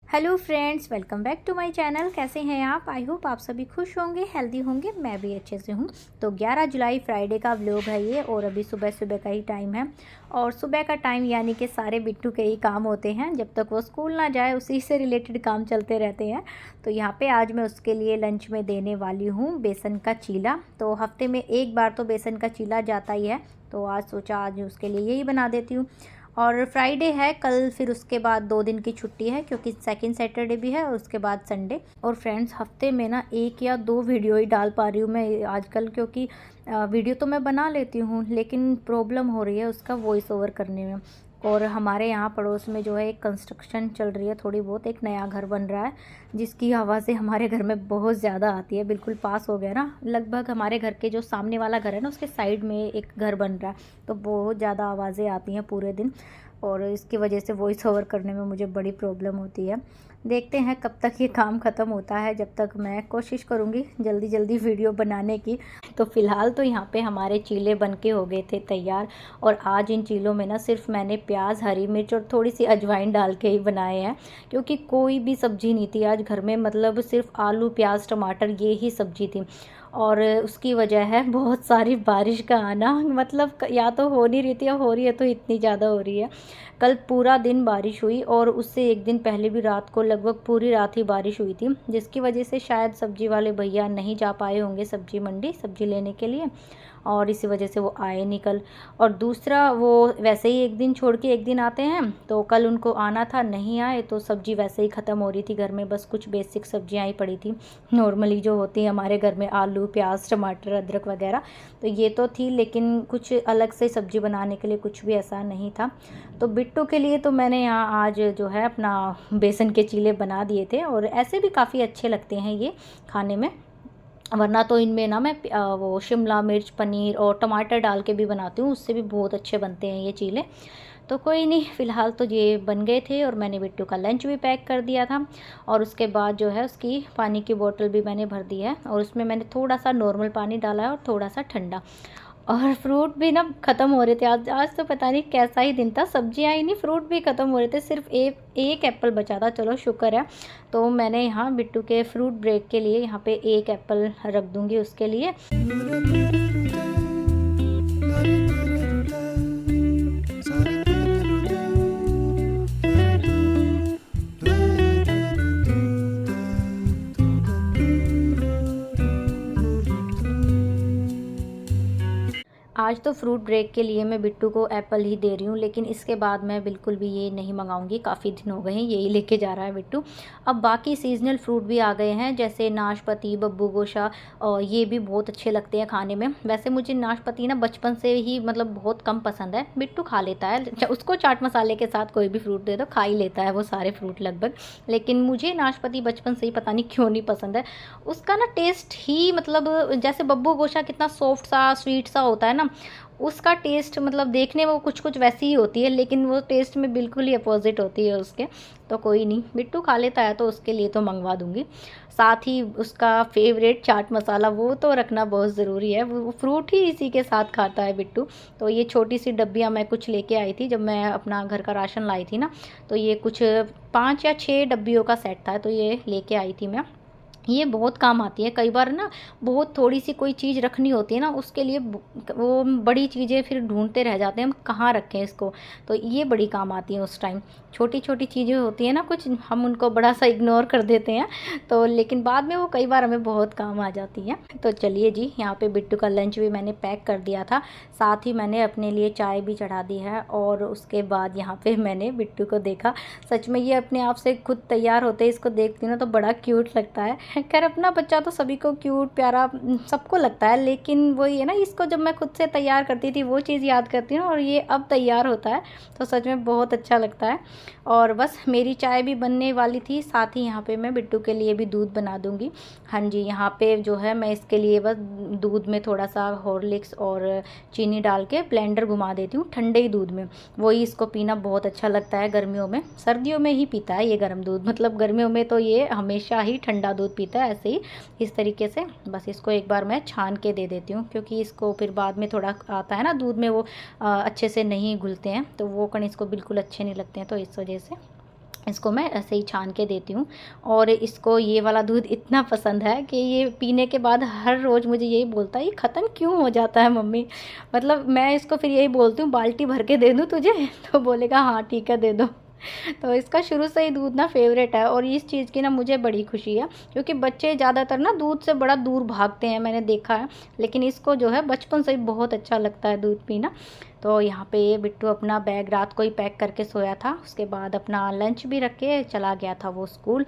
Hello friends, welcome back to my channel. कैसे हैं आप? आई होप आप सभी खुश होंगे, हेल्दी होंगे। मैं भी अच्छे से हूँ। तो 11 जुलाई फ्राइडे का व्लॉग है ये, और अभी सुबह सुबह का ही टाइम है। और सुबह का टाइम यानी कि सारे बिट्टू के ही काम होते हैं। जब तक वो स्कूल ना जाए उसी से रिलेटेड काम चलते रहते हैं। तो यहाँ पे आज मैं उसके लिए लंच में देने वाली हूँ बेसन का चीला। तो हफ्ते में एक बार तो बेसन का चीला जाता ही है, तो आज सोचा आज उसके लिए यही बना देती हूँ। और फ्राइडे है कल, फिर उसके बाद 2 दिन की छुट्टी है क्योंकि सेकंड सैटरडे भी है और उसके बाद संडे। और फ्रेंड्स, हफ्ते में ना 1 या 2 वीडियो ही डाल पा रही हूँ मैं आजकल, क्योंकि वीडियो तो मैं बना लेती हूँ लेकिन प्रॉब्लम हो रही है उसका वॉइस ओवर करने में। और हमारे यहाँ पड़ोस में जो है एक कंस्ट्रक्शन चल रही है, थोड़ी बहुत एक नया घर बन रहा है जिसकी आवाज़ से हमारे घर में बहुत ज़्यादा आती है। बिल्कुल पास हो गया ना, लगभग हमारे घर के जो सामने वाला घर है ना उसके साइड में एक घर बन रहा है, तो बहुत ज़्यादा आवाज़ें आती हैं पूरे दिन। और इसकी वजह से वॉइस ओवर करने में मुझे बड़ी प्रॉब्लम होती है। देखते हैं कब तक ये काम ख़त्म होता है। जब तक मैं कोशिश करूँगी जल्दी जल्दी वीडियो बनाने की। तो फ़िलहाल तो यहाँ पे हमारे चीले बन के हो गए थे तैयार। और आज इन चीलों में ना सिर्फ मैंने प्याज, हरी मिर्च और थोड़ी सी अजवाइन डाल के ही बनाए हैं, क्योंकि कोई भी सब्ज़ी नहीं थी आज घर में। मतलब सिर्फ आलू, प्याज, टमाटर ये ही सब्ज़ी थी। और उसकी वजह है बहुत सारी बारिश का आना। मतलब या तो हो नहीं रही थी, या हो रही है तो इतनी ज़्यादा हो रही है। कल पूरा दिन बारिश हुई और उससे एक दिन पहले भी रात को लगभग पूरी रात ही बारिश हुई थी, जिसकी वजह से शायद सब्जी वाले भैया नहीं जा पाए होंगे सब्जी मंडी सब्जी लेने के लिए, और इसी वजह से वो आए नहीं कल। और दूसरा, वो वैसे ही एक दिन छोड़ के एक दिन आते हैं, तो कल उनको आना था, नहीं आए, तो सब्जी वैसे ही ख़त्म हो रही थी घर में। बस कुछ बेसिक सब्जियां ही पड़ी थी नॉर्मली जो होती है हमारे घर में, आलू, प्याज, टमाटर, अदरक वगैरह। तो ये तो थी, लेकिन कुछ अलग से सब्जी बनाने के लिए कुछ भी ऐसा नहीं था। तो बिट्टू के लिए तो मैंने यहाँ आज जो है अपना बेसन के चीले बना दिए थे, और ऐसे भी काफ़ी अच्छे लगते हैं ये खाने में। वरना तो इनमें ना मैं वो शिमला मिर्च, पनीर और टमाटर डाल के भी बनाती हूँ, उससे भी बहुत अच्छे बनते हैं ये चीले। तो कोई नहीं, फ़िलहाल तो ये बन गए थे और मैंने बिट्टू का लंच भी पैक कर दिया था। और उसके बाद जो है उसकी पानी की बोतल भी मैंने भर दी है, और उसमें मैंने थोड़ा सा नॉर्मल पानी डाला है और थोड़ा सा ठंडा। और फ्रूट भी ना ख़त्म हो रहे थे आज तो पता नहीं कैसा ही दिन था। सब्जियां ही नहीं, फ्रूट भी ख़त्म हो रहे थे। सिर्फ एक एप्पल बचा था, चलो शुक्र है। तो मैंने यहाँ बिट्टू के फ्रूट ब्रेक के लिए यहाँ पे एक एप्पल रख दूँगी उसके लिए। आज तो फ्रूट ब्रेक के लिए मैं बिट्टू को एप्पल ही दे रही हूँ, लेकिन इसके बाद मैं बिल्कुल भी ये नहीं मंगाऊंगी। काफ़ी दिन हो गए हैं यही लेके जा रहा है बिट्टू। अब बाकी सीजनल फ्रूट भी आ गए हैं, जैसे नाशपाती, बब्बू गोशा, और ये भी बहुत अच्छे लगते हैं खाने में। वैसे मुझे नाशपाती ना बचपन से ही मतलब बहुत कम पसंद है। बिट्टू खा लेता है, उसको चाट मसाले के साथ कोई भी फ्रूट दे दो खा ही लेता है वो सारे फ्रूट लगभग। लेकिन मुझे नाशपाती बचपन से ही पता नहीं क्यों नहीं पसंद है। उसका ना टेस्ट ही मतलब, जैसे बब्बू गोशा कितना सॉफ्ट सा स्वीट सा होता है ना, उसका टेस्ट मतलब देखने में वो कुछ कुछ वैसी ही होती है, लेकिन वो टेस्ट में बिल्कुल ही अपोजिट होती है उसके। तो कोई नहीं, बिट्टू खा लेता है तो उसके लिए तो मंगवा दूंगी। साथ ही उसका फेवरेट चाट मसाला वो तो रखना बहुत ज़रूरी है, वो फ्रूट ही इसी के साथ खाता है बिट्टू। तो ये छोटी सी डब्बियाँ मैं कुछ लेके आई थी जब मैं अपना घर का राशन लाई थी ना, तो ये कुछ 5 या 6 डब्बियों का सेट था, तो ये लेके आई थी मैं। ये बहुत काम आती है। कई बार ना बहुत थोड़ी सी कोई चीज़ रखनी होती है ना, उसके लिए वो बड़ी चीज़ें फिर ढूंढते रह जाते हैं हम कहाँ रखें इसको। तो ये बड़ी काम आती है उस टाइम। छोटी छोटी चीज़ें होती हैं ना कुछ, हम उनको बड़ा सा इग्नोर कर देते हैं, तो लेकिन बाद में वो कई बार हमें बहुत काम आ जाती हैं। तो चलिए जी, यहाँ पे बिट्टू का लंच भी मैंने पैक कर दिया था, साथ ही मैंने अपने लिए चाय भी चढ़ा दी है। और उसके बाद यहाँ पे मैंने बिट्टू को देखा, सच में ये अपने आप से खुद तैयार होते हैं, इसको देखती हूँ ना तो बड़ा क्यूट लगता है। खैर अपना बच्चा तो सभी को क्यूट प्यारा सबको लगता है, लेकिन वही है ना, इसको जब मैं खुद से तैयार करती थी वो चीज़ याद करती हूँ, और ये अब तैयार होता है तो सच में बहुत अच्छा लगता है। और बस मेरी चाय भी बनने वाली थी, साथ ही यहाँ पे मैं बिट्टू के लिए भी दूध बना दूँगी। हाँ जी, यहाँ पे जो है मैं इसके लिए बस दूध में थोड़ा सा हॉर्लिक्स और चीनी डाल के ब्लेंडर घुमा देती हूँ ठंडे ही दूध में। वही इसको पीना बहुत अच्छा लगता है गर्मियों में। सर्दियों में ही पीता है ये गर्म दूध, मतलब गर्मियों में तो ये हमेशा ही ठंडा दूध पीता है। ऐसे ही इस तरीके से बस इसको एक बार मैं छान के दे देती हूँ, क्योंकि इसको फिर बाद में थोड़ा आता है ना दूध में, वो अच्छे से नहीं घुलते हैं, तो वो कण इसको बिल्कुल अच्छे नहीं लगते हैं, तो इस वजह से। इसको मैं ऐसे ही छान के देती हूँ। और इसको ये वाला दूध इतना पसंद है कि ये पीने के बाद हर रोज़ मुझे यही बोलता है, ये ख़त्म क्यों हो जाता है मम्मी। मतलब मैं इसको फिर यही बोलती हूँ, बाल्टी भर के दे दूँ तुझे, तो बोलेगा हाँ ठीक है दे दो। तो इसका शुरू से ही दूध ना फेवरेट है, और इस चीज़ की ना मुझे बड़ी खुशी है, क्योंकि बच्चे ज़्यादातर ना दूध से बड़ा दूर भागते हैं, मैंने देखा है। लेकिन इसको जो है बचपन से ही बहुत अच्छा लगता है दूध पीना। तो यहाँ पे ये बिट्टू अपना बैग रात को ही पैक करके सोया था, उसके बाद अपना लंच भी रख के चला गया था वो स्कूल।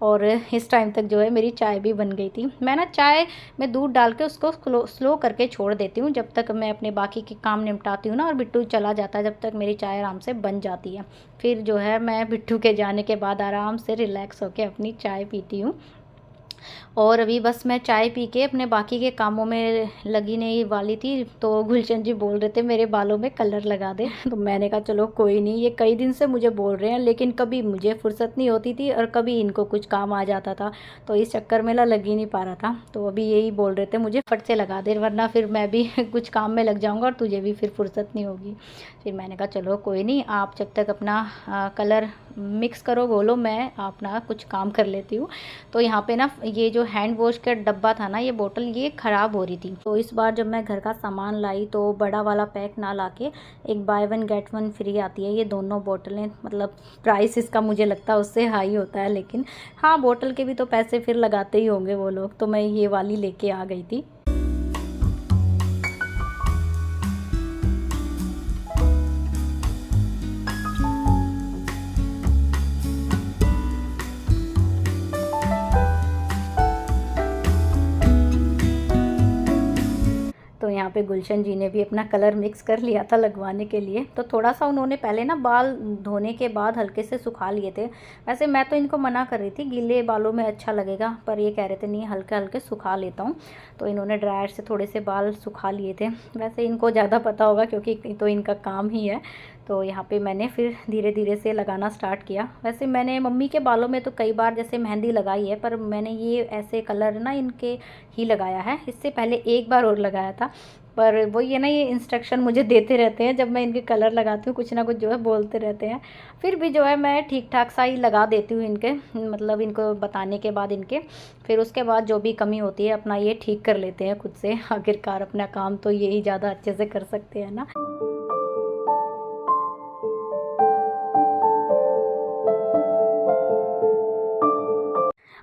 और इस टाइम तक जो है मेरी चाय भी बन गई थी। मैं ना चाय में दूध डाल के उसको स्लो करके छोड़ देती हूँ, जब तक मैं अपने बाकी के काम निपटाती हूँ ना, और बिट्टू चला जाता है, जब तक मेरी चाय आराम से बन जाती है। फिर जो है मैं बिट्टू के जाने के बाद आराम से रिलैक्स होकर अपनी चाय पीती हूँ। और अभी बस मैं चाय पी के अपने बाकी के कामों में लगी नहीं वाली थी, तो गुलशन जी बोल रहे थे मेरे बालों में कलर लगा दे। तो मैंने कहा चलो कोई नहीं, ये कई दिन से मुझे बोल रहे हैं, लेकिन कभी मुझे फुर्सत नहीं होती थी और कभी इनको कुछ काम आ जाता था, तो इस चक्कर में लग ही नहीं पा रहा था। तो अभी यही बोल रहे थे मुझे फट से लगा दे, वरना फिर मैं भी कुछ काम में लग जाऊँगा और तुझे भी फिर फुर्सत नहीं होगी। फिर मैंने कहा चलो कोई नहीं, आप जब तक अपना कलर मिक्स करो बोलो, मैं अपना कुछ काम कर लेती हूँ। तो यहाँ पे ना ये जो हैंड वॉश का डब्बा था ना, ये बोतल ये ख़राब हो रही थी। तो इस बार जब मैं घर का सामान लाई तो बड़ा वाला पैक ना लाके एक by one get one free आती है ये दोनों बोतलें। मतलब प्राइस इसका मुझे लगता है उससे हाई होता है, लेकिन हाँ बोतल के भी तो पैसे फिर लगाते ही होंगे वो लोग। तो मैं ये वाली लेके आ गई थी। तो यहाँ पे गुलशन जी ने भी अपना कलर मिक्स कर लिया था लगवाने के लिए। तो थोड़ा सा उन्होंने पहले ना बाल धोने के बाद हल्के से सुखा लिए थे। वैसे मैं तो इनको मना कर रही थी, गीले बालों में अच्छा लगेगा, पर ये कह रहे थे नहीं हल्के हल्के सुखा लेता हूँ। तो इन्होंने ड्रायर से थोड़े से बाल सुखा लिए थे। वैसे इनको ज़्यादा पता होगा क्योंकि तो इनका काम ही है। तो यहाँ पे मैंने फिर धीरे धीरे से लगाना स्टार्ट किया। वैसे मैंने मम्मी के बालों में तो कई बार जैसे मेहंदी लगाई है, पर मैंने ये ऐसे कलर ना इनके ही लगाया है। इससे पहले एक बार और लगाया था, पर वो ये ना ये इंस्ट्रक्शन मुझे देते रहते हैं जब मैं इनके कलर लगाती हूँ, कुछ ना कुछ जो है बोलते रहते हैं। फिर भी जो है मैं ठीक ठाक सा ही लगा देती हूँ इनके, मतलब इनको बताने के बाद इनके। फिर उसके बाद जो भी कमी होती है अपना ये ठीक कर लेते हैं खुद से। आखिरकार अपना काम तो यही ज़्यादा अच्छे से कर सकते हैं ना।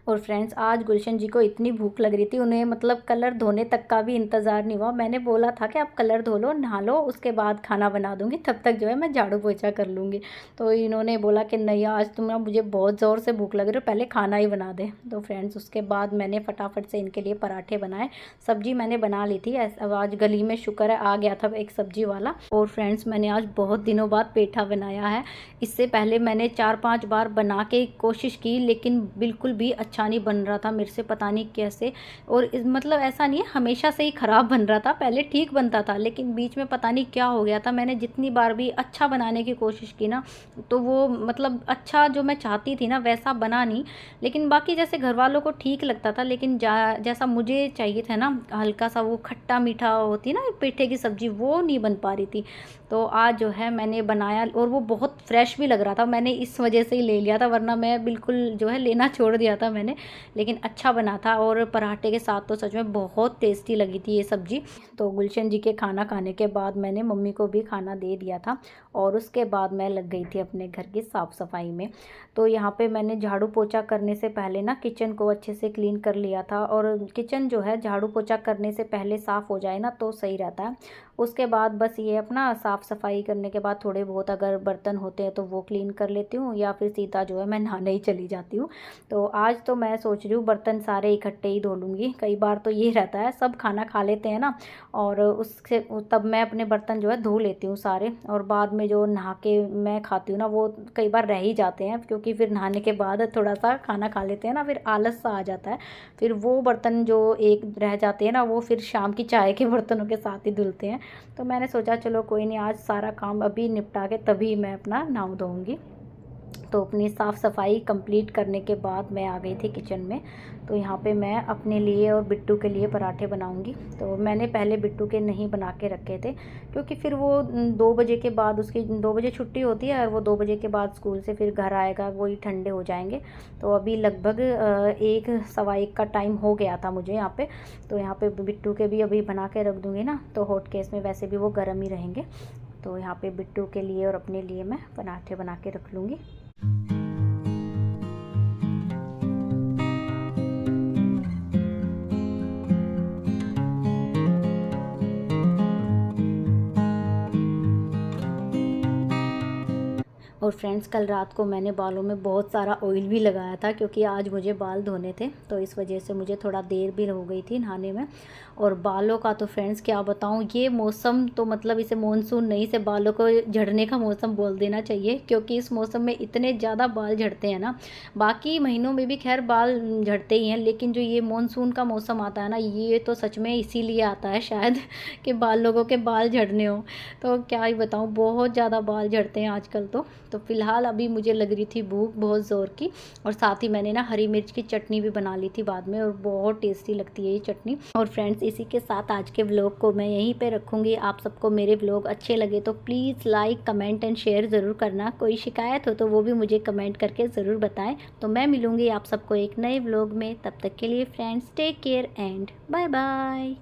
और फ्रेंड्स आज गुलशन जी को इतनी भूख लग रही थी, उन्हें मतलब कलर धोने तक का भी इंतज़ार नहीं हुआ। मैंने बोला था कि आप कलर धो लो, नहा लो, उसके बाद खाना बना दूंगी, तब तक जो है मैं झाड़ू पोछा कर लूँगी। तो इन्होंने बोला कि नहीं आज तुम ना मुझे बहुत ज़ोर से भूख लग रही है, पहले खाना ही बना दे। तो फ्रेंड्स उसके बाद मैंने फटाफट से इनके लिए पराठे बनाए। सब्जी मैंने बना ली थी, आज गली में शुक्र है आ गया था एक सब्जी वाला। और फ्रेंड्स मैंने आज बहुत दिनों बाद पेठा बनाया है। इससे पहले मैंने 4-5 बार बना के कोशिश की, लेकिन बिल्कुल भी अच्छा नहीं बन रहा था मेरे से, पता नहीं कैसे। और मतलब ऐसा नहीं है हमेशा से ही ख़राब बन रहा था, पहले ठीक बनता था, लेकिन बीच में पता नहीं क्या हो गया था। मैंने जितनी बार भी अच्छा बनाने की कोशिश की ना, तो वो मतलब अच्छा जो मैं चाहती थी ना वैसा बना नहीं। लेकिन बाकी जैसे घर वालों को ठीक लगता था, लेकिन जैसा मुझे चाहिए था ना, हल्का सा वो खट्टा मीठा होती ना पेठे की सब्ज़ी, वो नहीं बन पा रही थी। तो आज जो है मैंने बनाया, और वो बहुत फ्रेश भी लग रहा था। मैंने इस वजह से ही ले लिया था, वरना मैं बिल्कुल जो है लेना छोड़ दिया था मैंने। लेकिन अच्छा बना था, और पराठे के साथ तो सच में बहुत टेस्टी लगी थी ये सब्ज़ी। तो गुलशन जी के खाना खाने के बाद मैंने मम्मी को भी खाना दे दिया था, और उसके बाद मैं लग गई थी अपने घर की साफ़ सफाई में। तो यहाँ पे मैंने झाड़ू पोछा करने से पहले ना किचन को अच्छे से क्लीन कर लिया था। और किचन जो है झाड़ू पोछा करने से पहले साफ़ हो जाए ना तो सही रहता है। उसके बाद बस ये अपना साफ़ सफाई करने के बाद थोड़े बहुत अगर बर्तन होते हैं तो वो क्लीन कर लेती हूँ, या फिर सीधा जो है मैं नहाने ही चली जाती हूँ। तो आज तो मैं सोच रही हूँ बर्तन सारे इकट्ठे ही धो लूँगी। कई बार तो ये रहता है सब खाना खा लेते हैं ना, और उससे तब मैं अपने बर्तन जो है धो लेती हूँ सारे, और बाद में जो नहा के मैं खाती हूँ ना वो कई बार रह ही जाते हैं, क्योंकि फिर नहाने के बाद थोड़ा सा खाना खा लेते हैं ना, फिर आलस सा आ जाता है। फिर वो बर्तन जो एक रह जाते हैं ना, वो फिर शाम की चाय के बर्तनों के साथ ही धुलते हैं। तो मैंने सोचा चलो कोई नहीं, आज सारा काम अभी निपटा के तभी मैं अपना नहा धोऊँगी। तो अपनी साफ़ सफाई कंप्लीट करने के बाद मैं आ गई थी किचन में। तो यहाँ पे मैं अपने लिए और बिट्टू के लिए पराठे बनाऊंगी। तो मैंने पहले बिट्टू के नहीं बना के रखे थे, क्योंकि फिर वो 2 बजे के बाद, उसकी 2 बजे छुट्टी होती है और वो 2 बजे के बाद स्कूल से फिर घर आएगा, वही ठंडे हो जाएंगे। तो अभी लगभग 1 सवा 1 का टाइम हो गया था मुझे यहाँ पे। तो यहाँ पे बिट्टू के भी अभी बना के रख दूँगी ना, तो हॉट केस में वैसे भी वो गर्म ही रहेंगे। तो यहाँ पे बिट्टू के लिए और अपने लिए मैं पराठे बना के रख लूँगी। और फ्रेंड्स, कल रात को मैंने बालों में बहुत सारा ऑयल भी लगाया था, क्योंकि आज मुझे बाल धोने थे, तो इस वजह से मुझे थोड़ा देर भी हो गई थी नहाने में। और बालों का तो फ्रेंड्स क्या बताऊं, ये मौसम तो मतलब इसे मानसून नहीं से बालों को झड़ने का मौसम बोल देना चाहिए, क्योंकि इस मौसम में इतने ज़्यादा बाल झड़ते हैं ना। बाकी महीनों में भी खैर बाल झड़ते ही हैं, लेकिन जो ये मानसून का मौसम आता है ना, ये तो सच में इसीलिए आता है शायद कि लोगों के बाल झड़ने हो। तो क्या ही बताऊँ, बहुत ज़्यादा बाल झड़ते हैं आजकल तो फ़िलहाल अभी मुझे लग रही थी भूख बहुत ज़ोर की, और साथ ही मैंने ना हरी मिर्च की चटनी भी बना ली थी बाद में, और बहुत टेस्टी लगती है ये चटनी। और फ्रेंड्स, इसी के साथ आज के व्लॉग को मैं यहीं पे रखूँगी। आप सबको मेरे व्लॉग अच्छे लगे तो please like, comment and share ज़रूर करना। कोई शिकायत हो तो वो भी मुझे कमेंट करके ज़रूर बताएं। तो मैं मिलूँगी आप सबको एक नए व्लॉग में। तब तक के लिए friends, take care and bye bye.